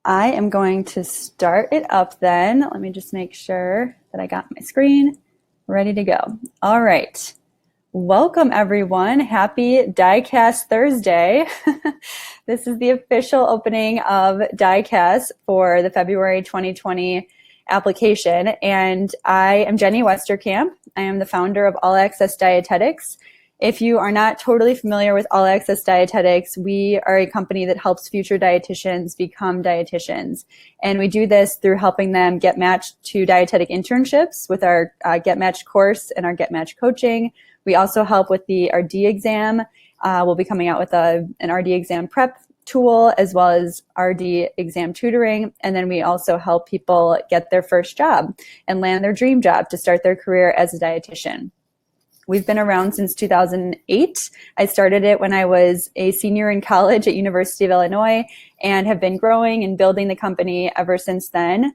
I am going to start it up then. Let me just make sure that I got my screen ready to go. All right. Welcome, everyone. Happy Diecast Thursday. This is the official opening of Diecast for the February 2020 application. And I am Jenny Westerkamp. I am the founder of All Access Dietetics. If you are not totally familiar with All Access Dietetics, we are a company that helps future dietitians become dietitians. And we do this through helping them get matched to dietetic internships with our Get Matched course and our Get Matched coaching. We also help with the RD exam. We'll be coming out with an RD exam prep tool as well as RD exam tutoring. And then we also help people get their first job and land their dream job to start their career as a dietitian. We've been around since 2008. I started it when I was a senior in college at University of Illinois and have been growing and building the company ever since then.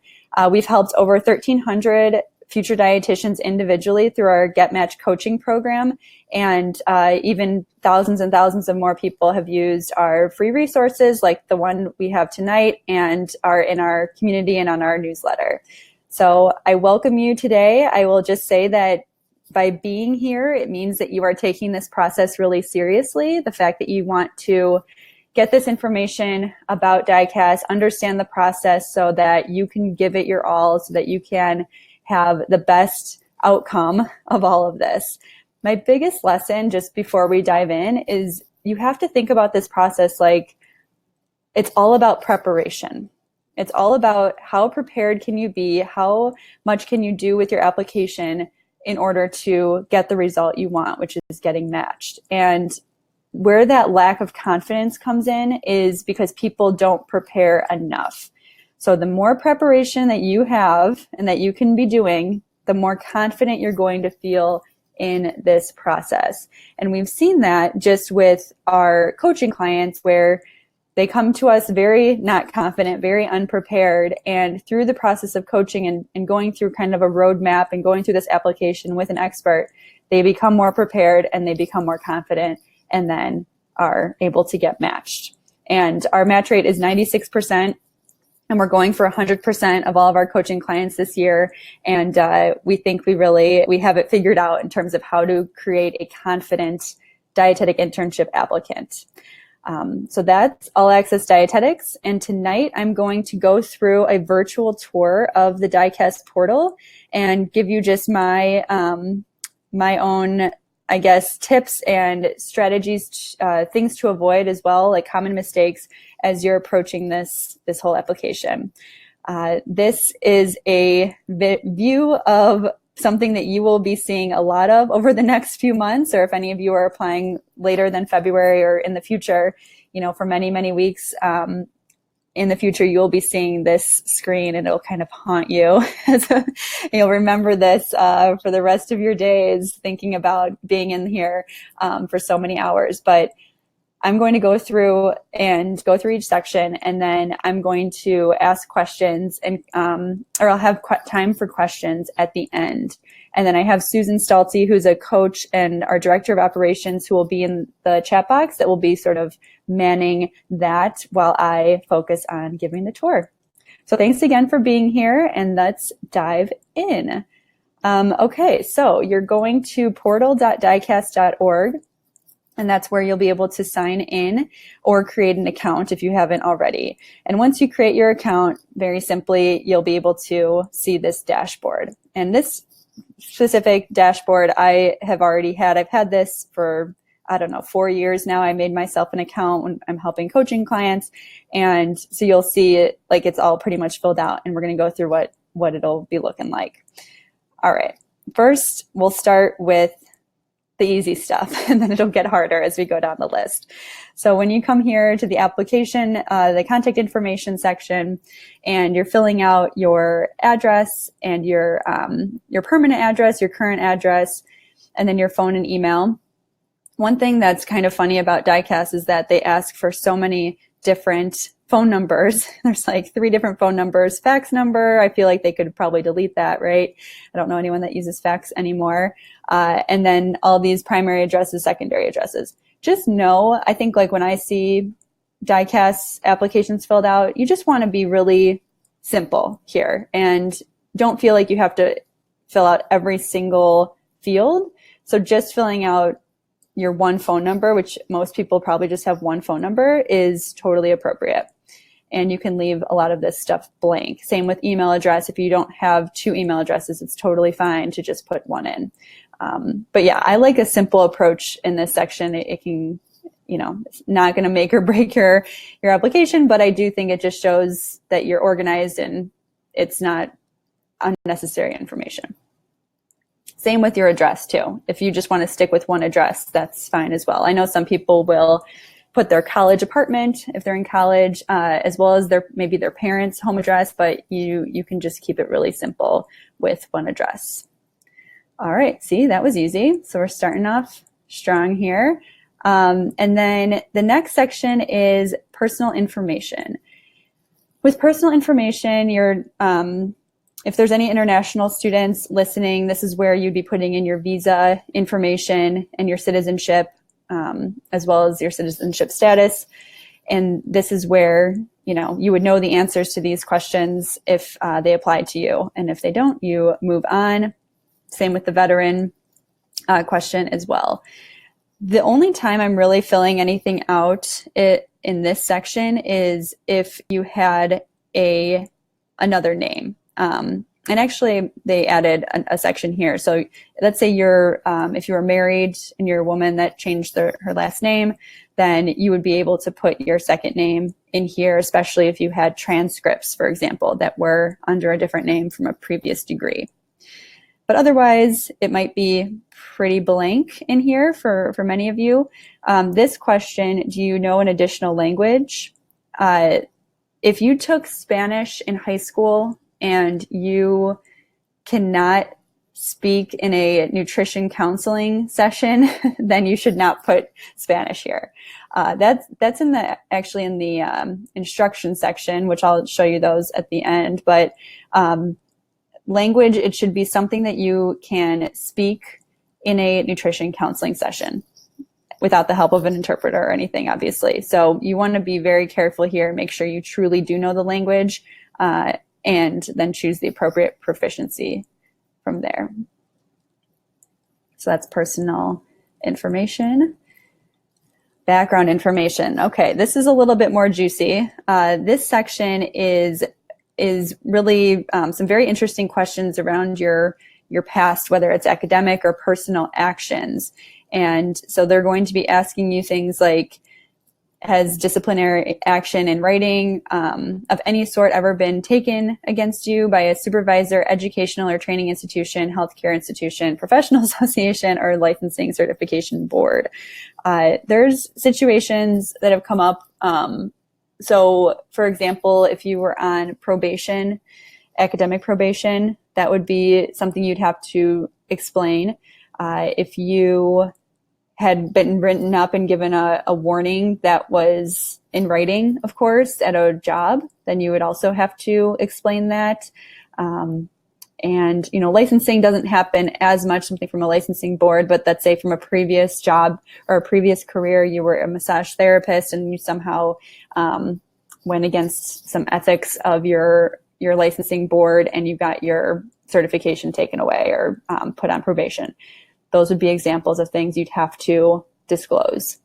We've helped over 1,300 future dietitians individually through our Get Matched coaching program. And even thousands and thousands of more people have used our free resources like the one we have tonight and are in our community and on our newsletter. So I welcome you today. I will just say that by being here, it means that you are taking this process really seriously. The fact that you want to get this information about Diecast, understand the process so that you can give it your all, so that you can have the best outcome of all of this. My biggest lesson just before we dive in is you have to think about this process like it's all about preparation. It's all about how prepared can you be, how much can you do with your application in order to get the result you want, which is getting matched. And where that lack of confidence comes in is because people don't prepare enough. So the more preparation that you have and that you can be doing, the more confident you're going to feel in this process. And we've seen that just with our coaching clients where they come to us very not confident, very unprepared. And through the process of coaching and going through kind of a roadmap and going through this application with an expert, they become more prepared and they become more confident and then are able to get matched. And our match rate is 96%. And we're going for 100% of all of our coaching clients this year. And we think we have it figured out in terms of how to create a confident dietetic internship applicant. So that's All Access Dietetics. And tonight I'm going to go through a virtual tour of the Diecast portal and give you just my own, I guess, tips and strategies, things to avoid as well, like common mistakes as you're approaching this whole application. This is a view of something that you will be seeing a lot of over the next few months, or if any of you are applying later than February or in the future, for many, many weeks in the future, you'll be seeing this screen and it'll kind of haunt you. You'll remember this for the rest of your days, thinking about being in here for so many hours. But I'm going to go through each section, and then I'm going to ask questions or I'll have time for questions at the end. And then I have Susan Stalty, who's a coach and our director of operations, who will be in the chat box that will be sort of manning that while I focus on giving the tour. So thanks again for being here, and let's dive in. Okay, so you're going to portal.diecast.org. And that's where you'll be able to sign in or create an account if you haven't already. And once you create your account, very simply, you'll be able to see this dashboard. And this specific dashboard I have already had. I've had this for, 4 years now. I made myself an account when I'm helping coaching clients. And so you'll see it like it's all pretty much filled out. And we're going to go through what it'll be looking like. All right. First, we'll start with the easy stuff, and then it'll get harder as we go down the list. So when you come here to the application, the contact information section, and you're filling out your address and your permanent address, your current address, and then your phone and email. One thing that's kind of funny about Diecast is that they ask for so many different phone numbers. There's like 3 different phone numbers, fax number. I feel like they could probably delete that, right? I don't know anyone that uses fax anymore. And then all these primary addresses, secondary addresses. Just know, I think like when I see DICAS applications filled out, you just want to be really simple here and don't feel like you have to fill out every single field. So just filling out your one phone number, which most people probably just have one phone number, is totally appropriate. And you can leave a lot of this stuff blank. Same with email address. If you don't have two email addresses, it's totally fine to just put one in. But yeah, I like a simple approach in this section. It can, it's not going to make or break your application, but I do think it just shows that you're organized and it's not unnecessary information. Same with your address too. If you just want to stick with one address, that's fine as well. I know some people will put their college apartment if they're in college, as well as maybe their parents' home address, but you can just keep it really simple with one address. All right, see, that was easy. So we're starting off strong here. And then the next section is personal information. With personal information, if there's any international students listening, this is where you'd be putting in your visa information and your citizenship, as well as your citizenship status. And this is where, you would know the answers to these questions if they apply to you. And if they don't, you move on. Same with the veteran question as well. The only time I'm really filling anything out in this section is if you had another name. And actually, they added a section here. So let's say if you were married and you're a woman that changed her last name, then you would be able to put your second name in here, especially if you had transcripts, for example, that were under a different name from a previous degree. But otherwise, it might be pretty blank in here for many of you. This question, do you know an additional language? If you took Spanish in high school and you cannot speak in a nutrition counseling session, then you should not put Spanish here. That's actually in the instruction section, which I'll show you those at the end. But language, it should be something that you can speak in a nutrition counseling session without the help of an interpreter or anything, obviously. So you want to be very careful here, make sure you truly do know the language, and then choose the appropriate proficiency from there. So that's personal information. Background information. Okay, this is a little bit more juicy. This section is really some very interesting questions around your past, whether it's academic or personal actions. And so they're going to be asking you things like, has disciplinary action in writing of any sort ever been taken against you by a supervisor, educational or training institution, healthcare institution, professional association, or licensing certification board? There's situations that have come up. So, for example, if you were on probation, academic probation, that would be something you'd have to explain. If you had been written up and given a warning that was in writing, of course, at a job, then you would also have to explain that. And, licensing doesn't happen as much, something from a licensing board, but let's say from a previous job or a previous career, you were a massage therapist and you somehow went against some ethics of your licensing board and you got your certification taken away or put on probation. Those would be examples of things you'd have to disclose.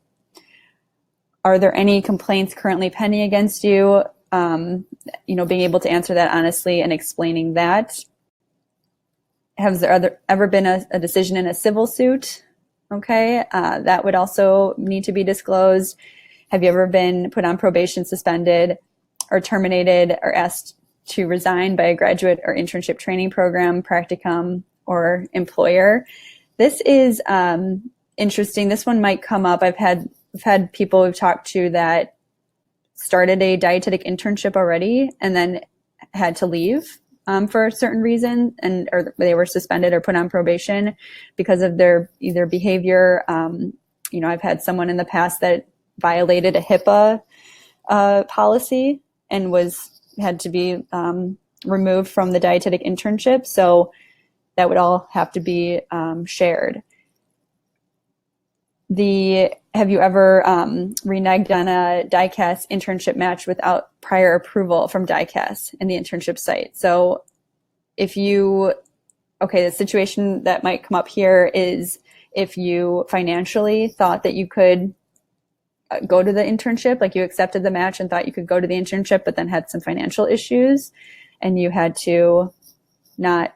Are there any complaints currently pending against you? Being able to answer that honestly and explaining that. Has there ever been a decision in a civil suit? Okay, that would also need to be disclosed. Have you ever been put on probation, suspended, or terminated, or asked to resign by a graduate or internship training program, practicum, or employer? This is interesting. This one might come up. I've had people we've talked to that started a dietetic internship already and then had to leave for a certain reason, or they were suspended or put on probation because of their either behavior. I've had someone in the past that violated a HIPAA policy and had to be removed from the dietetic internship. So that would all have to be shared. have you ever reneged on a Diecast internship match without prior approval from Diecast in the internship site? So the situation that might come up here is if you financially thought that you could go to the internship, like you accepted the match and thought you could go to the internship, but then had some financial issues and you had to not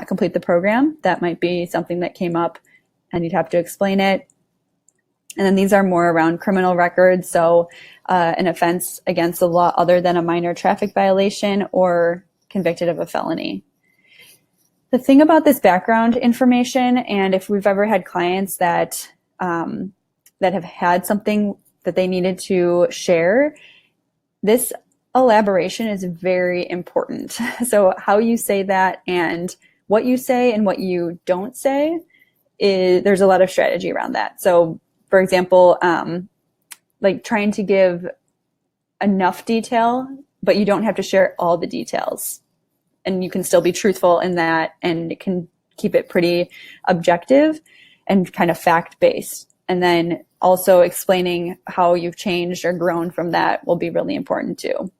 complete the program, that might be something that came up and you'd have to explain it. And then these are more around criminal records. So an offense against the law other than a minor traffic violation or convicted of a felony. The thing about this background information, and if we've ever had clients that have had something that they needed to share, this elaboration is very important. So how you say that and what you say and what you don't say, there's a lot of strategy around that. So for example, like trying to give enough detail, but you don't have to share all the details. And you can still be truthful in that, and it can keep it pretty objective and kind of fact-based. And then also explaining how you've changed or grown from that will be really important too.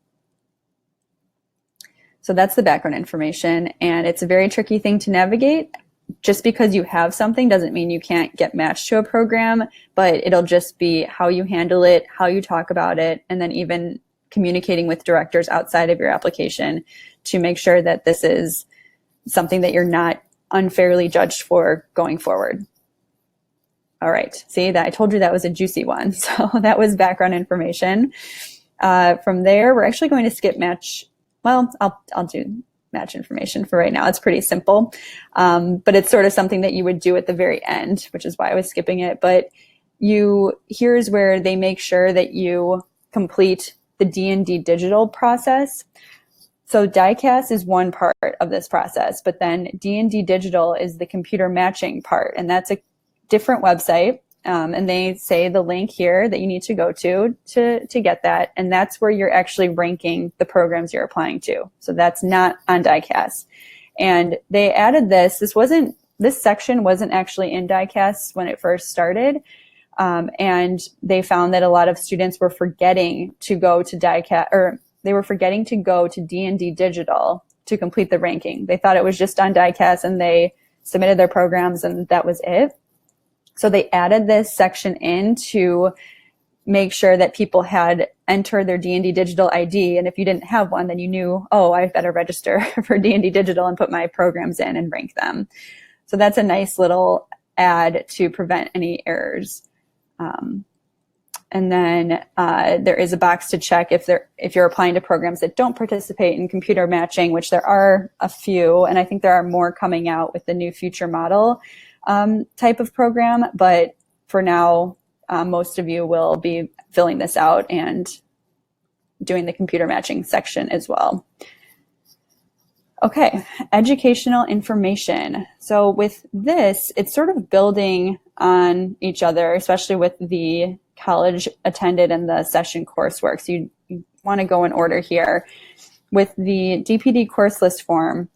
So that's the background information, and it's a very tricky thing to navigate. Just because you have something doesn't mean you can't get matched to a program, but it'll just be how you handle it, how you talk about it, and then even communicating with directors outside of your application to make sure that this is something that you're not unfairly judged for going forward. All right, see that I told you that was a juicy one. So that was background information. From there, we're actually going to skip match. Well, I'll do match information for right now. It's pretty simple, but it's sort of something that you would do at the very end, which is why I was skipping it. But here's where they make sure that you complete the D&D digital process. So Diecast is one part of this process, but then D&D digital is the computer matching part, and that's a different website. And they say the link here that you need to go to get that. And that's where you're actually ranking the programs you're applying to. So that's not on Diecast. And they added this section wasn't actually in Diecast when it first started. And they found that a lot of students were forgetting to go to Diecast, or they were forgetting to go to D&D digital to complete the ranking. They thought it was just on Diecast and they submitted their programs and that was it. So they added this section in to make sure that people had entered their D&D digital ID. And if you didn't have one, then you knew, oh, I better register for D&D digital and put my programs in and rank them. So that's a nice little add to prevent any errors. And then there is a box to check if you're applying to programs that don't participate in computer matching, which there are a few, and I think there are more coming out with the new future model type of program. But for now, most of you will be filling this out and doing the computer matching section as well. Okay, educational information. So with this, it's sort of building on each other, especially with the college attended and the session coursework. So you want to go in order here. With the DPD course list form,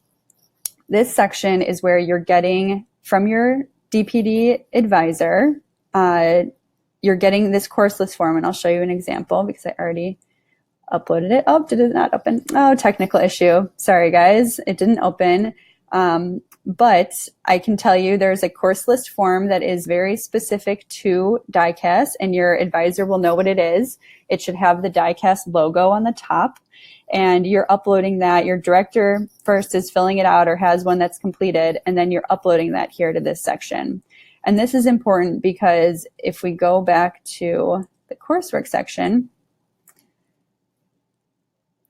this section is where you're getting from your DPD advisor, you're getting this course list form, and I'll show you an example because I already uploaded it. Oh, did it not open? Oh, technical issue. Sorry, guys. It didn't open. But I can tell you there's a course list form that is very specific to Diecast, and your advisor will know what it is. It should have the Diecast logo on the top, and you're uploading that. Your director first is filling it out or has one that's completed, and then you're uploading that here to this section. And this is important because if we go back to the coursework section,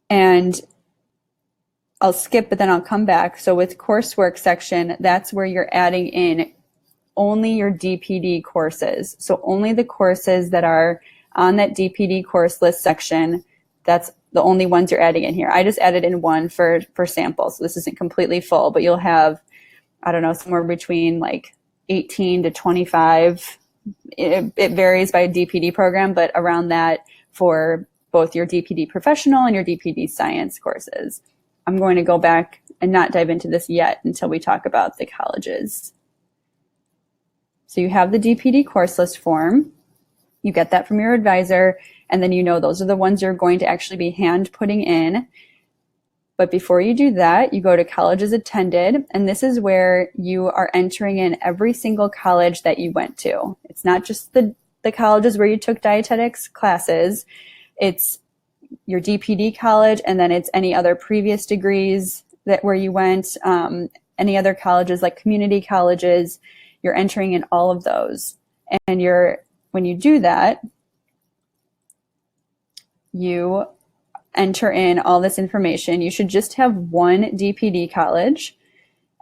and I'll skip, but then I'll come back. So with coursework section, that's where you're adding in only your DPD courses. So only the courses that are on that DPD course list section, that's the only ones you're adding in here. I just added in one for sample. So this isn't completely full, but you'll have, I don't know, somewhere between like 18 to 25. It varies by DPD program, but around that for both your DPD professional and your DPD science courses. I'm going to go back and not dive into this yet until we talk about the colleges. So you have the DPD course list form. You get that from your advisor, and then those are the ones you're going to actually be hand putting in. But before you do that, you go to colleges attended, and this is where you are entering in every single college that you went to. It's not just the colleges where you took dietetics classes. It's your DPD college, and then it's any other previous degrees where you went, any other colleges like community colleges. You're entering in all of those. And when you do that, you enter in all this information. You should just have one DPD college,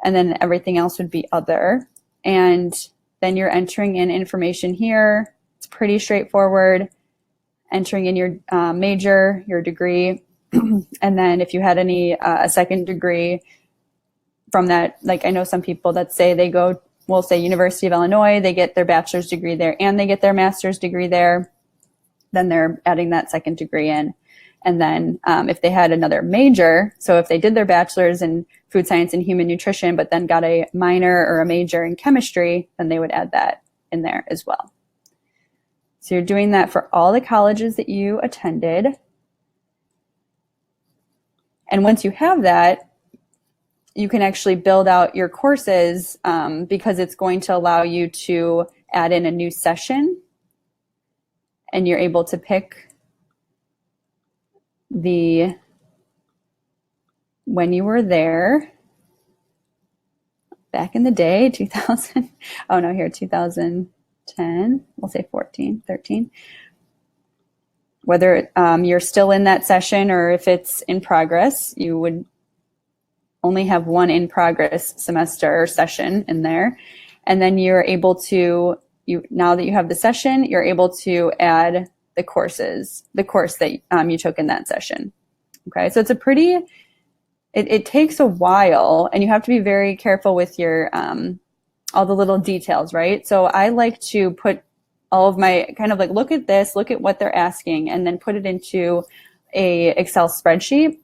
and then everything else would be other. And then you're entering in information here. It's pretty straightforward. Entering in your major, your degree, and then if you had any a second degree from that, like I know some people that say we'll say University of Illinois, they get their bachelor's degree there and they get their master's degree there, then they're adding that second degree in. And then if they had another major, so if they did their bachelor's in food science and human nutrition, but then got a minor or a major in chemistry, then they would add that in there as well. So you're doing that for all the colleges that you attended. And once you have that, you can actually build out your courses because it's going to allow you to add in a new session, and you're able to pick when you were there back in the day, 2000, 2010, we'll say 14, 13. Whether you're still in that session or if it's in progress, you would only have one in progress semester or session in there. And then you're able to, now that you have the session, you're able to add the course that you took in that session. Okay, so it's it takes a while, and you have to be very careful with your, all the little details, right? So I like to put all of my kind of like, look at what they're asking, and then put it into a Excel spreadsheet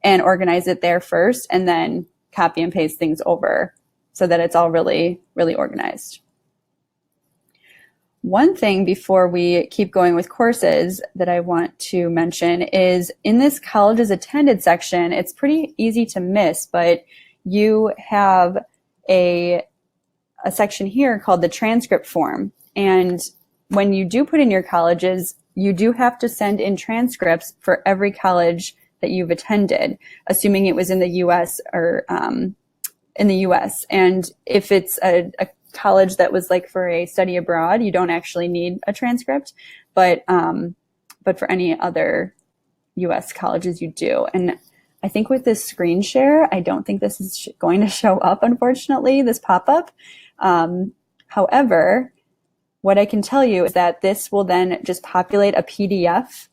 and organize it there first, and then copy and paste things over so that it's all really, really organized. One thing before we keep going with courses that I want to mention is in this colleges attended section, it's pretty easy to miss, but you have a section here called the transcript form. And when you do put in your colleges, you do have to send in transcripts for every college that you've attended, assuming it was in the US or in the US. And if it's a college that was like for a study abroad, you don't actually need a transcript, but for any other US colleges you do. And I think with this screen share, I don't think this is going to show up, unfortunately, this pop-up. However, what I can tell you is that this will then just populate a PDF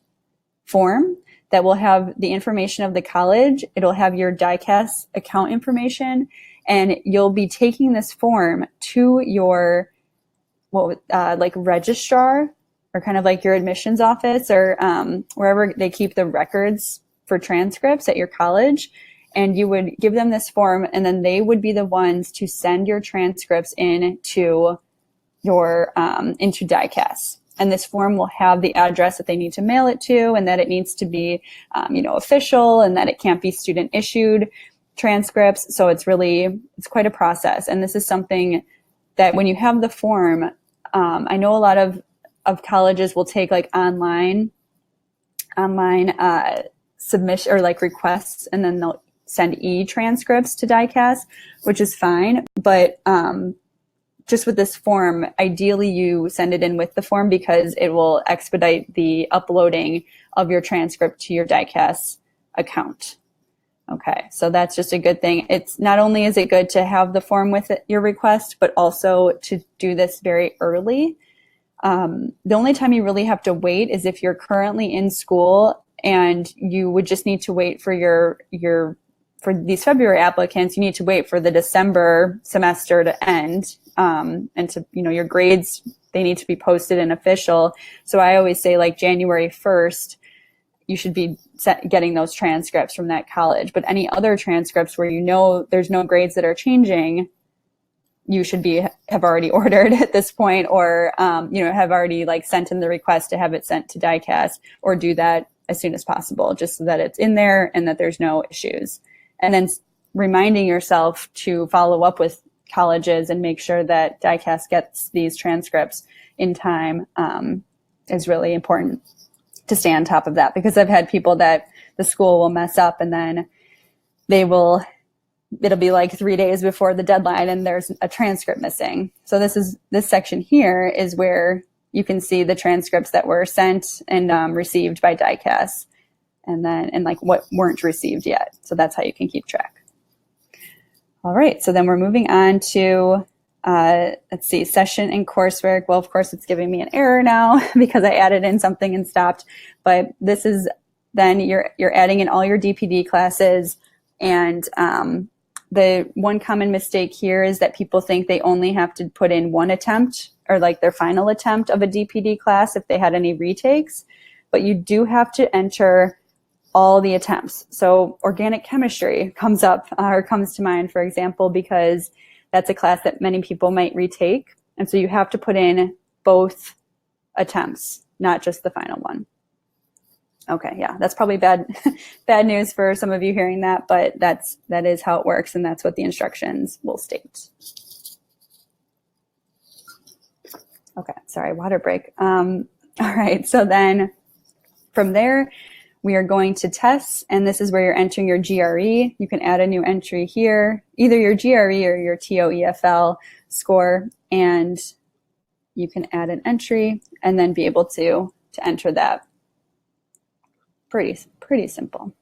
form that will have the information of the college. It'll have your DICAS account information, and you'll be taking this form to your like registrar, or kind of like your admissions office, or wherever they keep the records for transcripts at your college. And you would give them this form, and then they would be the ones to send your transcripts into your into DICAS. And this form will have the address that they need to mail it to, and that it needs to be official, and that it can't be student issued transcripts. So it's quite a process. And this is something that when you have the form, I know a lot of colleges will take like online submission or like requests, and then they'll send e-transcripts to DICAS, which is fine. But just with this form, ideally you send it in with the form, because it will expedite the uploading of your transcript to your DICAS account. Okay, so that's just a good thing. It's not only is it good to have the form with your request, but also to do this very early. The only time you really have to wait is if you're currently in school, and you would just need to wait for for these February applicants, you need to wait for the December semester to end, and to, your grades, they need to be posted and official. So I always say like January 1st, you should be getting those transcripts from that college. But any other transcripts where there's no grades that are changing, you should have already ordered at this point, or have already like sent in the request to have it sent to Diecast, or do that as soon as possible, just so that it's in there and that there's no issues. And then reminding yourself to follow up with colleges and make sure that Diecast gets these transcripts in time is really important to stay on top of that, because I've had people that the school will mess up and then it'll be like 3 days before the deadline and there's a transcript missing. So this section here is where you can see the transcripts that were sent and received by Diecast, and like what weren't received yet. So that's how you can keep track. All right, so then we're moving on to, let's see, session and coursework. Well, of course, it's giving me an error now because I added in something and stopped. But this is then you're adding in all your DPD classes. And the one common mistake here is that people think they only have to put in one attempt, or like their final attempt of a DPD class if they had any retakes. But you do have to enter all the attempts. So organic chemistry comes to mind, for example, because that's a class that many people might retake. And so you have to put in both attempts, not just the final one. Okay, yeah, that's probably bad news for some of you hearing that, but that is how it works, and that's what the instructions will state. Okay, sorry, water break. All right, so then from there, we are going to tests, and this is where you're entering your GRE. You can add a new entry here, either your GRE or your TOEFL score, and you can add an entry and then be able to enter that. Pretty simple.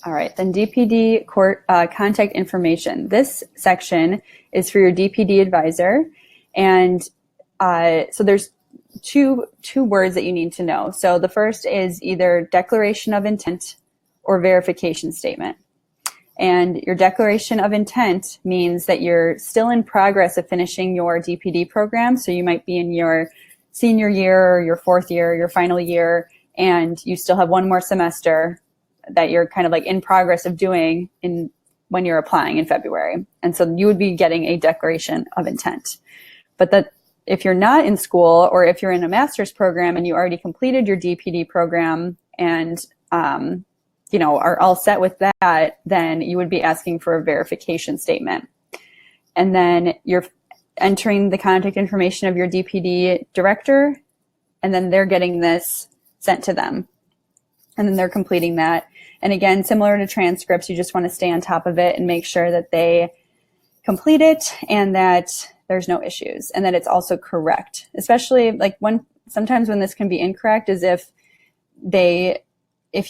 All right, then DPD contact information. This section is for your DPD advisor, and so there's two words that you need to know. So the first is either declaration of intent or verification statement. And your declaration of intent means that you're still in progress of finishing your DPD program. So you might be in your senior year or your fourth year, your final year, and you still have one more semester that you're kind of like in progress of doing when you're applying in February. And so you would be getting a declaration of intent. But that if you're not in school, or if you're in a master's program and you already completed your DPD program and are all set with that, then you would be asking for a verification statement. And then you're entering the contact information of your DPD director, and then they're getting this sent to them. And then they're completing that. And again, similar to transcripts, you just want to stay on top of it and make sure that they complete it and that there's no issues, and that it's also correct. Especially like sometimes when this can be incorrect is if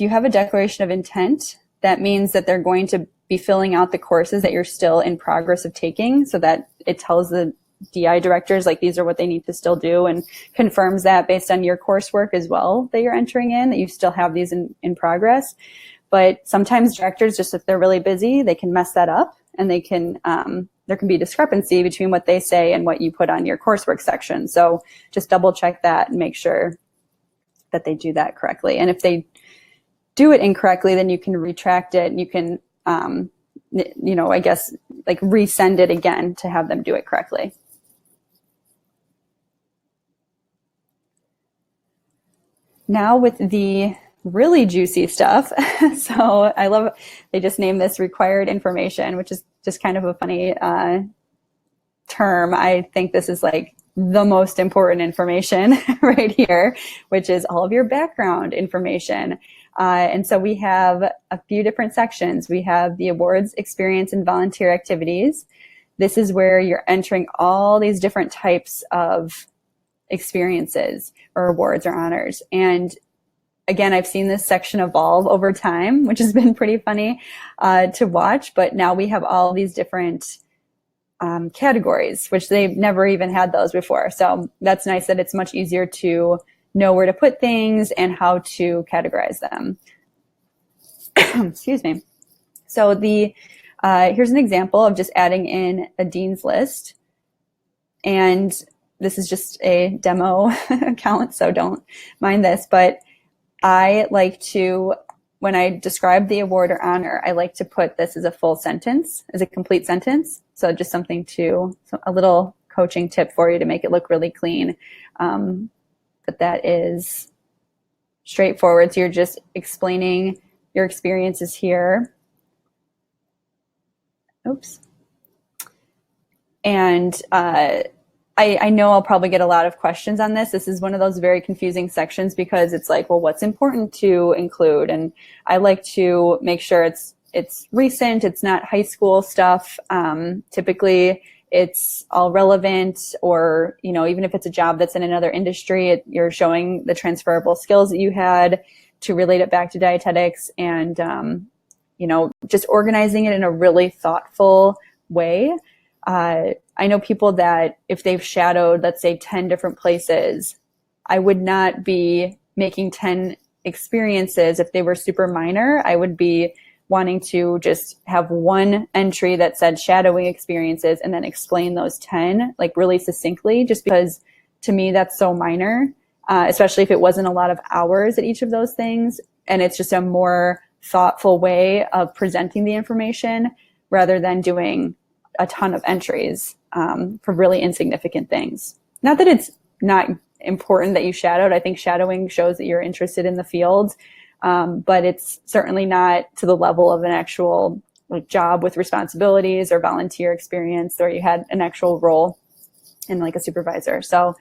you have a declaration of intent, that means that they're going to be filling out the courses that you're still in progress of taking, so that it tells the DI directors like these are what they need to still do, and confirms that based on your coursework as well that you're entering in, that you still have these in progress. But sometimes directors, just if they're really busy, they can mess that up, and they can there can be discrepancy between what they say and what you put on your coursework section. So just double check that and make sure that they do that correctly. And if they do it incorrectly, then you can retract it, and you can, I guess, like resend it again to have them do it correctly. Now with the really juicy stuff. So I love, they just named this required information, which is just kind of a funny term. I think this is like the most important information right here, which is all of your background information. And so we have a few different sections. We have the awards, experience, and volunteer activities. This is where you're entering all these different types of experiences or awards or honors. And again, I've seen this section evolve over time, which has been pretty funny to watch. But now we have all these different categories, which they've never even had those before. So that's nice that it's much easier to know where to put things and how to categorize them. Excuse me. So here's an example of just adding in a dean's list. And this is just a demo account, so don't mind this, but I like to when I describe the award or honor, I like to put this as a full sentence, as a complete sentence. So just a little coaching tip for you to make it look really clean. But that is straightforward. So you're just explaining your experiences here. Oops. And I know I'll probably get a lot of questions on this. This is one of those very confusing sections because it's like, well, what's important to include? And I like to make sure it's recent. It's not high school stuff. Typically, it's all relevant, or, you know, even if it's a job that's in another industry, you're showing the transferable skills that you had to relate it back to dietetics, and, you know, just organizing it in a really thoughtful way. I know people that if they've shadowed, let's say 10 different places, I would not be making 10 experiences if they were super minor. I would be wanting to just have one entry that said shadowing experiences and then explain those 10 like really succinctly, just because to me that's so minor, especially if it wasn't a lot of hours at each of those things. And it's just a more thoughtful way of presenting the information rather than doing a ton of entries for really insignificant things. Not that it's not important that you shadowed. I think shadowing shows that you're interested in the field, but it's certainly not to the level of an actual like job with responsibilities or volunteer experience, or you had an actual role in like a supervisor. So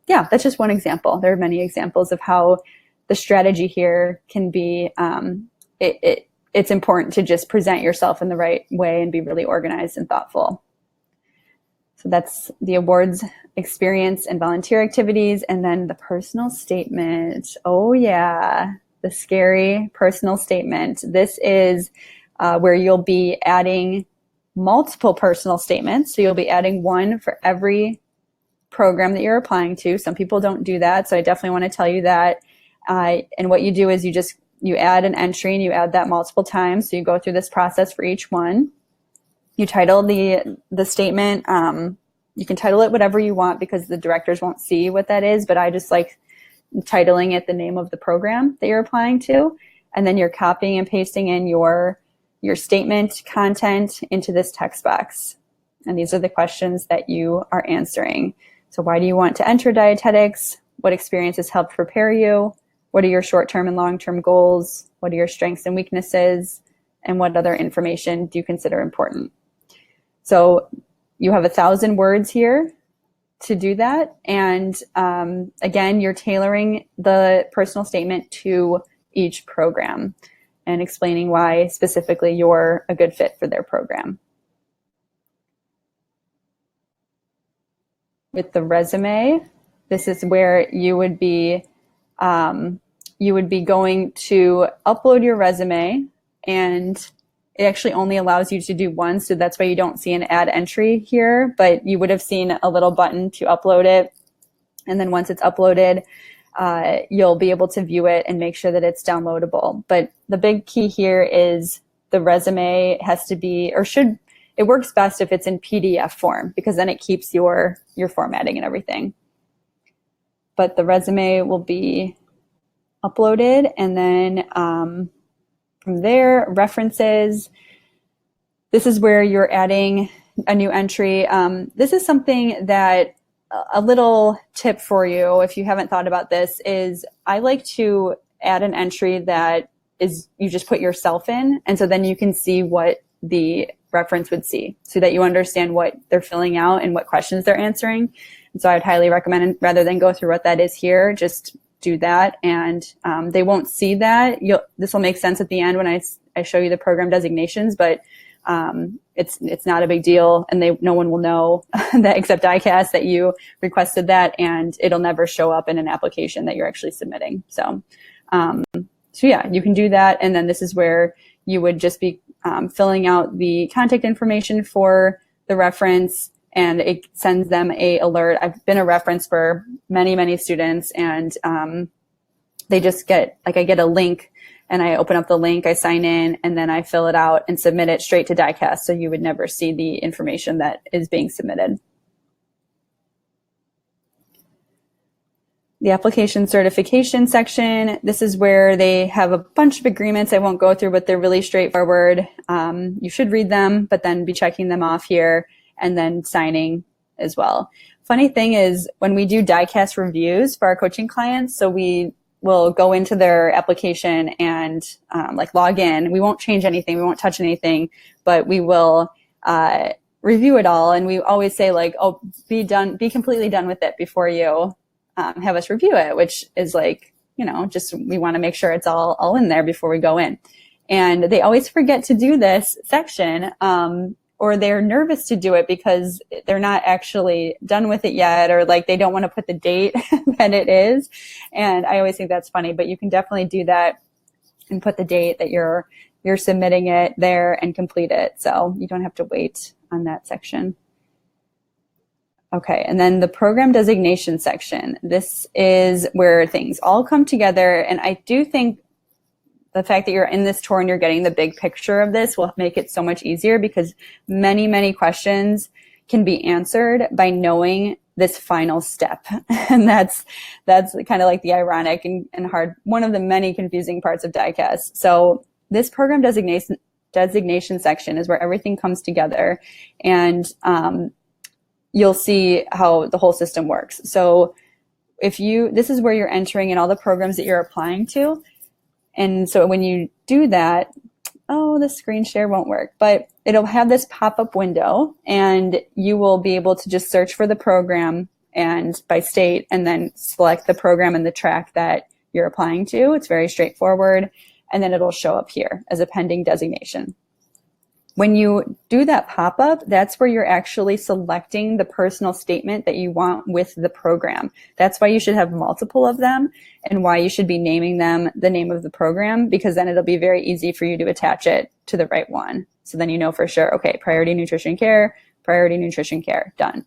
yeah, that's just one example. There are many examples of how the strategy here can be, it's important to just present yourself in the right way and be really organized and thoughtful. So that's the awards, experience, and volunteer activities. And then the personal statement. Oh yeah, the scary personal statement. This is where you'll be adding multiple personal statements. So you'll be adding one for every program that you're applying to. Some people don't do that, so I definitely want to tell you that. And what you do is you add an entry and you add that multiple times. So you go through this process for each one. You title the statement. You can title it whatever you want because the directors won't see what that is, but I just like titling it the name of the program that you're applying to. And then you're copying and pasting in your statement content into this text box. And these are the questions that you are answering. So why do you want to enter dietetics? What experiences helped prepare you? What are your short-term and long-term goals? What are your strengths and weaknesses? And what other information do you consider important? So you have 1,000 words here to do that. And again, you're tailoring the personal statement to each program and explaining why specifically you're a good fit for their program. With the resume, this is where you would be going to upload your resume, and it actually only allows you to do one. So that's why you don't see an add entry here, but you would have seen a little button to upload it. And then once it's uploaded, you'll be able to view it and make sure that it's downloadable. But the big key here is the resume has to be, it works best if it's in PDF form, because then it keeps your formatting and everything. But the resume will be uploaded, and then from there, references. This is where you're adding a new entry. This is something that a little tip for you, if you haven't thought about this, is I like to add an entry that is you just put yourself in, and so then you can see what the reference would see, so that you understand what they're filling out and what questions they're answering. And so I would highly recommend, rather than go through what that is here, just do that, and they won't see that. This will make sense at the end when I show you the program designations, but it's not a big deal, and no one will know that except DICAS that you requested that, and it'll never show up in an application that you're actually submitting. So yeah, you can do that, and then this is where you would just be filling out the contact information for the reference, and it sends them a alert. I've been a reference for many students, and they just get, I get a link, and I open up the link, I sign in, and then I fill it out and submit it straight to Diecast, so you would never see the information that is being submitted. the application certification section. This is where they have a bunch of agreements I won't go through, but they're really straightforward. You should read them, but then be checking them off here and then signing as well. Funny thing is when we do Diecast reviews for our coaching clients, so we will go into their application and like log in. We won't change anything. We won't touch anything, but we will review it all. And we always say like, oh, be completely done with it before you have us review it, which is like, just we want to make sure it's all in there before we go in. And they always forget to do this section, or they're nervous to do it because they're not actually done with it yet, or like they don't want to put the date that it is. And I always think that's funny, but you can definitely do that and put the date that you're submitting it there and complete it. So you don't have to wait on that section. Okay, and then the program designation section. This is where things all come together. And I do think the fact that you're in this tour and you're getting the big picture of this will make it so much easier, because many, many questions can be answered by knowing this final step. And that's kind of like the ironic and hard, one of the many confusing parts of Diecast. So this program designation section is where everything comes together, and you'll see how the whole system works. So this is where you're entering in all the programs that you're applying to. And so when you do that, the screen share won't work, but it'll have this pop-up window, and you will be able to just search for the program and by state, and then select the program and the track that you're applying to. It's very straightforward. And then it'll show up here as a pending designation. When you do that pop-up, that's where you're actually selecting the personal statement that you want with the program. That's why you should have multiple of them, and why you should be naming them the name of the program, because then it'll be very easy for you to attach it to the right one. So then you know for sure, okay, priority nutrition care, done.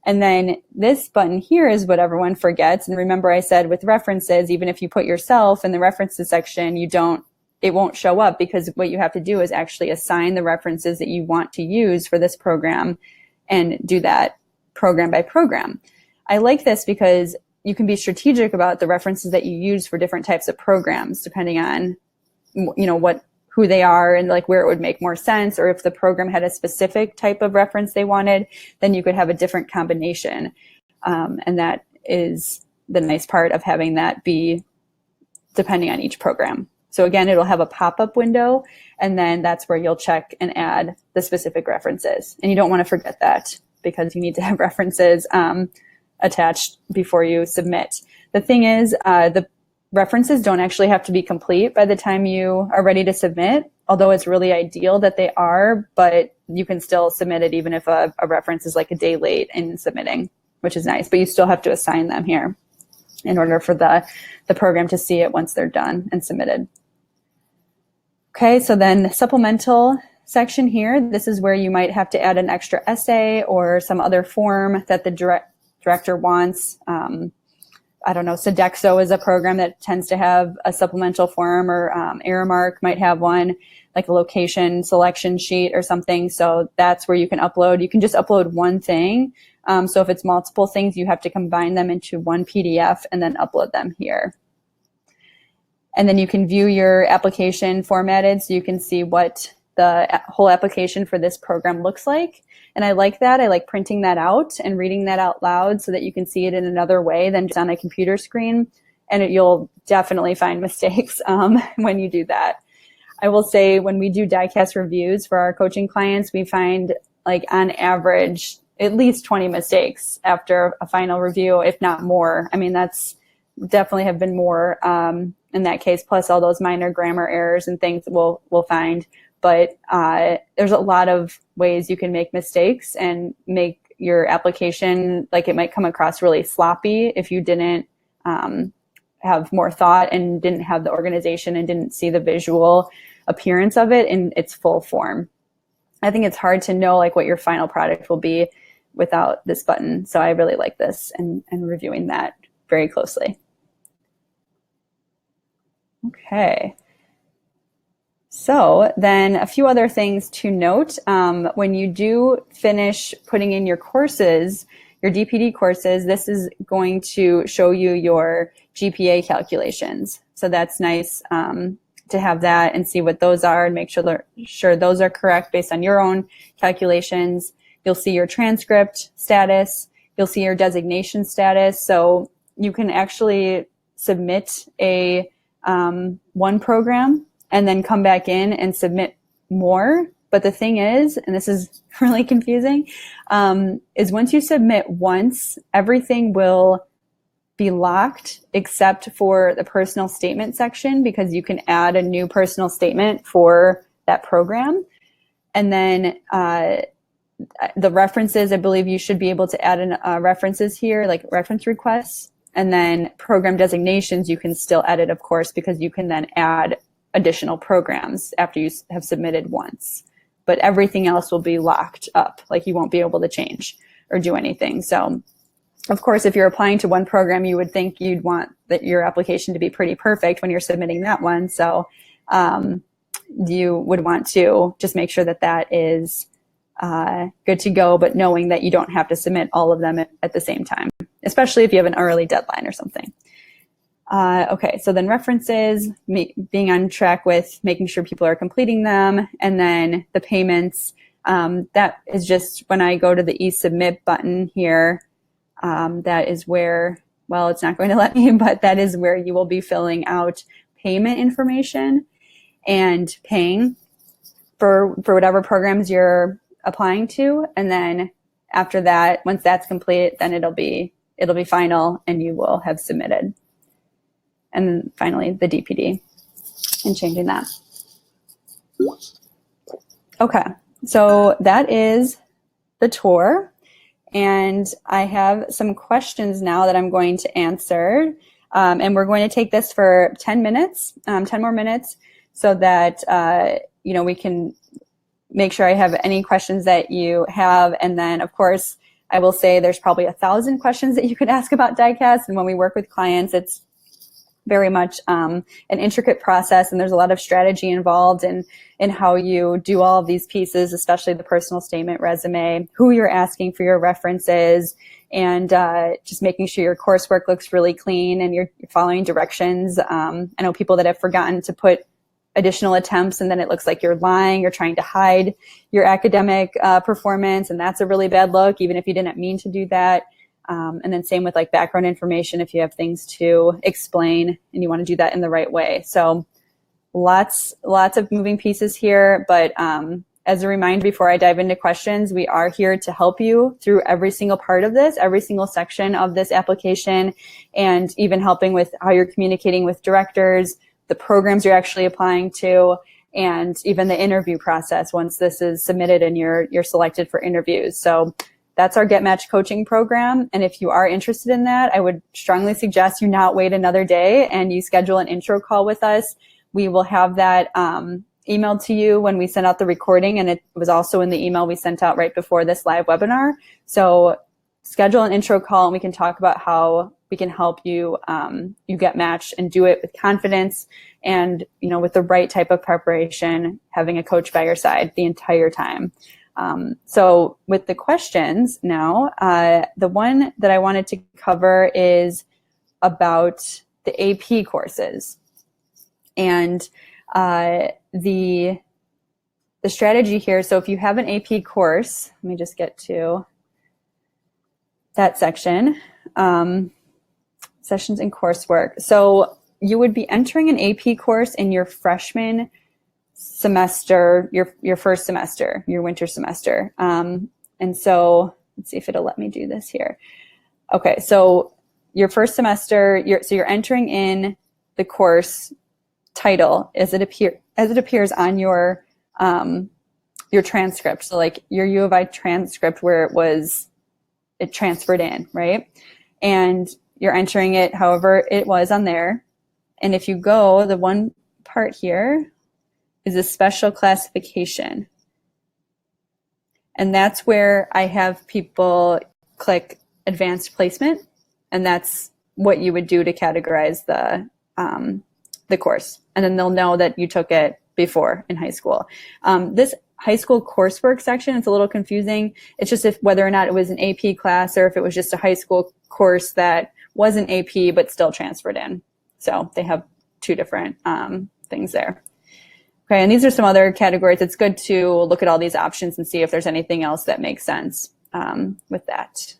And then this button here is what everyone forgets. And remember I said with references, even if you put yourself in the references section, it won't show up, because what you have to do is actually assign the references that you want to use for this program and do that program by program. I like this because you can be strategic about the references that you use for different types of programs, depending on, who they are and like where it would make more sense, or if the program had a specific type of reference they wanted, then you could have a different combination. And that is the nice part of having that be depending on each program. So again, it'll have a pop-up window, and then that's where you'll check and add the specific references. And you don't want to forget that, because you need to have references attached before you submit. The thing is, the references don't actually have to be complete by the time you are ready to submit, although it's really ideal that they are, but you can still submit it even if a reference is like a day late in submitting, which is nice, but you still have to assign them here in order for the program to see it once they're done and submitted. Okay, so then the supplemental section here, this is where you might have to add an extra essay or some other form that the director wants. I don't know, Sodexo is a program that tends to have a supplemental form, or Aramark might have one, like a location selection sheet or something. So that's where you can upload. You can just upload one thing. So if it's multiple things, you have to combine them into one PDF and then upload them here. And then you can view your application formatted, so you can see what the whole application for this program looks like. And I like that. I like printing that out and reading that out loud so that you can see it in another way than just on a computer screen. And you'll definitely find mistakes when you do that. I will say when we do Diecast reviews for our coaching clients, we find like on average at least 20 mistakes after a final review, if not more. I mean, that's definitely have been more in that case, plus all those minor grammar errors and things we'll find. But there's a lot of ways you can make mistakes and make your application, like it might come across really sloppy if you didn't have more thought and didn't have the organization and didn't see the visual appearance of it in its full form. I think it's hard to know like what your final product will be without this button. So I really like this and reviewing that very closely. Okay. So then a few other things to note. When you do finish putting in your courses, your DPD courses, this is going to show you your GPA calculations. So that's nice to have that and see what those are and make sure those are correct based on your own calculations. You'll see your transcript status. You'll see your designation status. So you can actually submit a one program and then come back in and submit more. But the thing is, and this is really confusing, is once you submit once, everything will be locked except for the personal statement section, because you can add a new personal statement for that program. And then the references, I believe you should be able to add in references here, like reference requests. And then program designations, you can still edit, of course, because you can then add additional programs after you have submitted once. But everything else will be locked up, like you won't be able to change or do anything. So, of course, if you're applying to one program, you would think you'd want that your application to be pretty perfect when you're submitting that one. So you would want to just make sure that that is good to go, but knowing that you don't have to submit all of them at the same time, especially if you have an early deadline or something. Okay, so then references, being on track with making sure people are completing them, and then the payments, that is just when I go to the e-submit button here, that is where, well, it's not going to let me, but that is where you will be filling out payment information and paying for whatever programs you're applying to. And then after that, once that's complete, then it'll be final and you will have submitted. And then finally the DPD and changing that. Okay, so that is the tour. And I have some questions now that I'm going to answer. And we're going to take this for 10 minutes, 10 more minutes, so that, we can make sure I have any questions that you have. And then, of course, I will say there's probably 1,000 questions that you could ask about Diecast. And when we work with clients, it's very much an intricate process, and there's a lot of strategy involved in how you do all of these pieces, especially the personal statement, resume, who you're asking for your references, and just making sure your coursework looks really clean and you're following directions. I know people that have forgotten to put additional attempts, and then it looks like you're lying, you're trying to hide your academic performance, and that's a really bad look, even if you didn't mean to do that. And then same with like background information, if you have things to explain and you want to do that in the right way. So lots of moving pieces here, but as a reminder, before I dive into questions, we are here to help you through every single part of this, every single section of this application, and even helping with how you're communicating with directors, the programs you're actually applying to, and even the interview process once this is submitted and you're selected for interviews. So that's our Get Matched coaching program. And if you are interested in that, I would strongly suggest you not wait another day and you schedule an intro call with us. We will have that emailed to you when we send out the recording. And it was also in the email we sent out right before this live webinar. So schedule an intro call and we can talk about how we can help you, you get matched and do it with confidence and, with the right type of preparation, having a coach by your side the entire time. So with the questions now, the one that I wanted to cover is about the AP courses and the strategy here. So if you have an AP course, let me just get to that section, sessions and coursework. So you would be entering an AP course in your freshman semester, your first semester, your winter semester. And so let's see if it'll let me do this here. Okay, so your first semester, you're entering in the course title as it appears on your transcript. So like your U of I transcript where it transferred in, right? And you're entering it however it was on there. And if you go, the one part here is a special classification. And that's where I have people click advanced placement. And that's what you would do to categorize the course. And then they'll know that you took it before in high school. This high school coursework section. It's a little confusing. It's just whether or not it was an AP class or if it was just a high school course that wasn't AP but still transferred in. So they have two different things there. Okay, and these are some other categories. It's good to look at all these options and see if there's anything else that makes sense with that.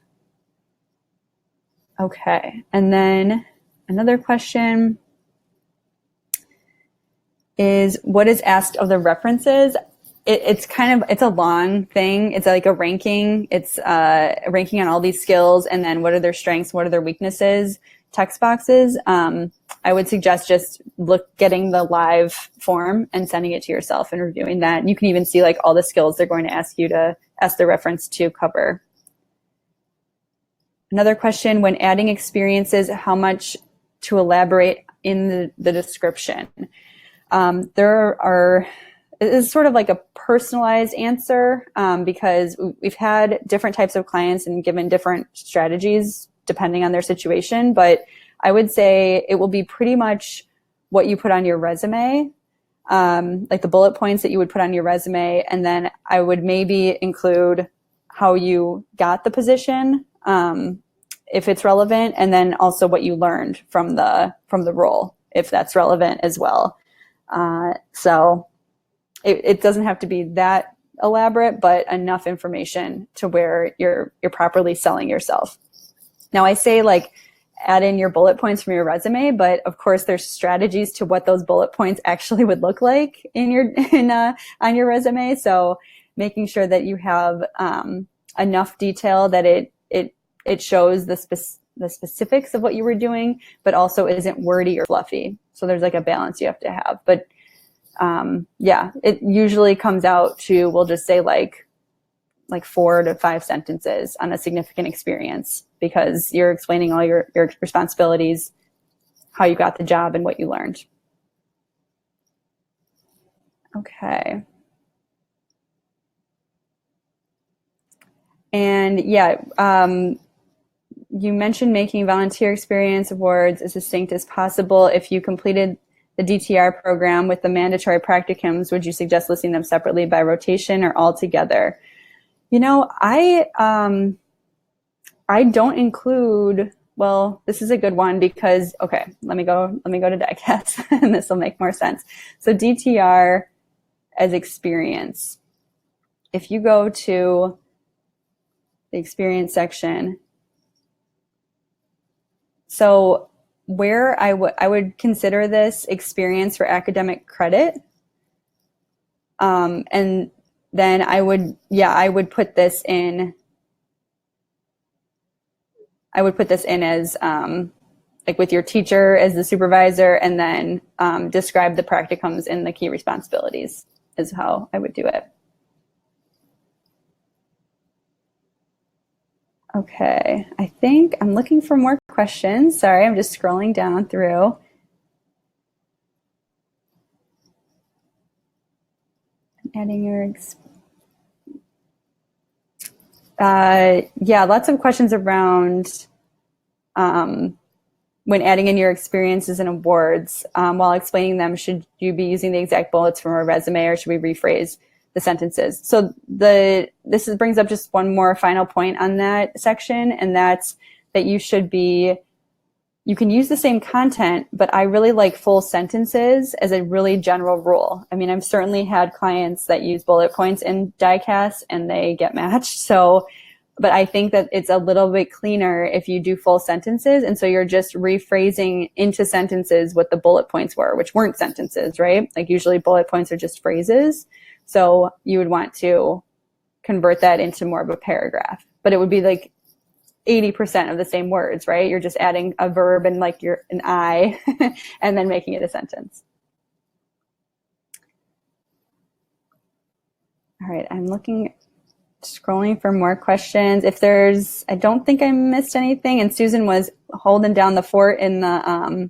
Okay, and then another question is, what is asked of the references? It's a long thing. It's like a ranking. It's a ranking on all these skills, and then what are their strengths, what are their weaknesses, text boxes. I would suggest just getting the live form and sending it to yourself and reviewing that. And you can even see like all the skills they're going to ask you to ask the reference to cover. Another question, when adding experiences, how much to elaborate in the description? It is sort of like a personalized answer because we've had different types of clients and given different strategies depending on their situation. But I would say it will be pretty much what you put on your resume, like the bullet points that you would put on your resume. And then I would maybe include how you got the position, if it's relevant, and then also what you learned from the role, if that's relevant as well. So it doesn't have to be that elaborate, but enough information to where you're properly selling yourself. Now I say like add in your bullet points from your resume, but of course there's strategies to what those bullet points actually would look like on your resume. So making sure that you have enough detail that it shows the specifics of what you were doing, but also isn't wordy or fluffy. So there's like a balance you have to have. But yeah, it usually comes out to, we'll just say like 4 to 5 sentences on a significant experience, because you're explaining all your responsibilities, how you got the job, and what you learned. Okay. And yeah, you mentioned making volunteer experience awards as distinct as possible. If you completed the DTR program with the mandatory practicums, would you suggest listing them separately by rotation or all together? You know, I don't include, well, this is a good one because, okay, let me go to DICAS and this will make more sense. So DTR as experience, if you go to the experience section, so where I would consider this experience for academic credit, and then I would put this in. I would put this in as like with your teacher as the supervisor, and then describe the practicums in the key responsibilities is how I would do it. Okay, I think I'm looking for more questions. Sorry, I'm just scrolling down through. Adding your, yeah, lots of questions around when adding in your experiences and awards. While explaining them, should you be using the exact bullets from a resume, or should we rephrase the sentences? So this brings up just one more final point on that section, and that's that you can use the same content, but I really like full sentences as a really general rule. I mean, I've certainly had clients that use bullet points in Diecast and they get matched. So, but I think that it's a little bit cleaner if you do full sentences. And so you're just rephrasing into sentences what the bullet points were, which weren't sentences, right? Like usually bullet points are just phrases. So you would want to convert that into more of a paragraph, but it would be like 80% of the same words, right? You're just adding a verb and like an I and then making it a sentence. All right, I'm scrolling for more questions. If there's, I don't think I missed anything, and Susan was holding down the fort in the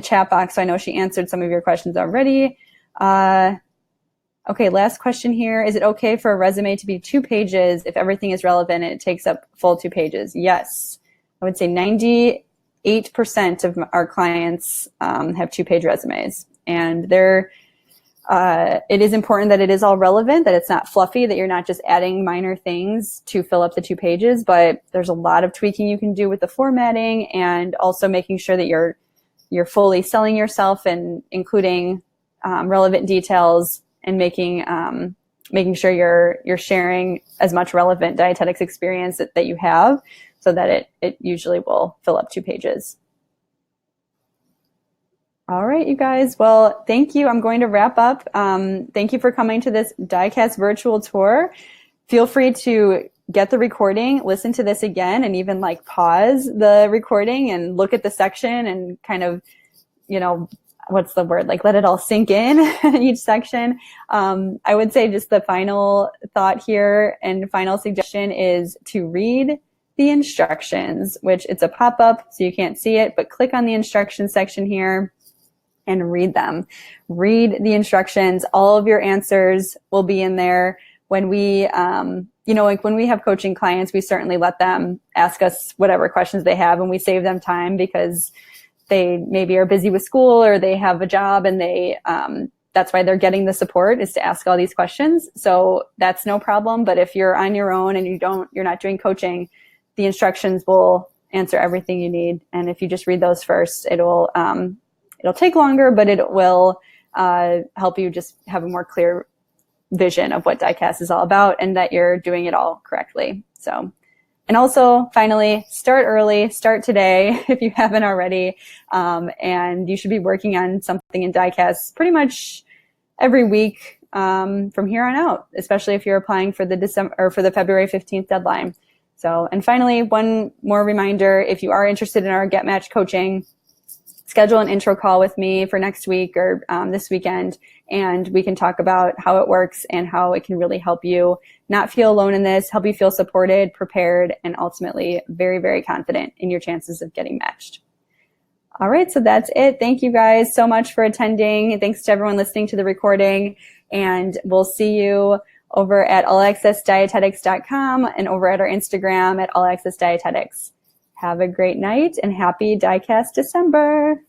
chat box, so I know she answered some of your questions already. Okay, last question here. Is it okay for a resume to be 2 pages if everything is relevant and it takes up full 2 pages? Yes. I would say 98% of our clients have 2-page resumes. And they're, It is important that it is all relevant, that it's not fluffy, that you're not just adding minor things to fill up the 2 pages, but there's a lot of tweaking you can do with the formatting, and also making sure that you're fully selling yourself and including relevant details, and making sure you're sharing as much relevant dietetics experience that you have, so that it usually will fill up 2 pages. All right, you guys. Well, thank you. I'm going to wrap up. Thank you for coming to this Diecast virtual tour. Feel free to get the recording, listen to this again, and even like pause the recording and look at the section and kind of, what's the word? Like let it all sink in each section. I would say just the final thought here and final suggestion is to read the instructions, which it's a pop-up so you can't see it, but click on the instructions section here and read them. Read the instructions. All of your answers will be in there. When we, like when we have coaching clients, we certainly let them ask us whatever questions they have, and we save them time because they maybe are busy with school or they have a job, and that's why they're getting the support, is to ask all these questions. So that's no problem. But if you're on your own and you're not doing coaching, the instructions will answer everything you need. And if you just read those first, it'll take longer, but it will help you just have a more clear vision of what Diecast is all about, and that you're doing it all correctly. So, and also finally, start early, start today if you haven't already. And you should be working on something in Diecast pretty much every week from here on out, especially if you're applying for the February 15th deadline. So, and finally, one more reminder, if you are interested in our Get Match coaching, schedule an intro call with me for next week or this weekend, and we can talk about how it works and how it can really help you not feel alone in this, help you feel supported, prepared, and ultimately very, very confident in your chances of getting matched. All right, so that's it. Thank you guys so much for attending. Thanks to everyone listening to the recording, and we'll see you over at allaccessdietetics.com and over at our Instagram at allaccessdietetics. Have a great night and happy Diecast December.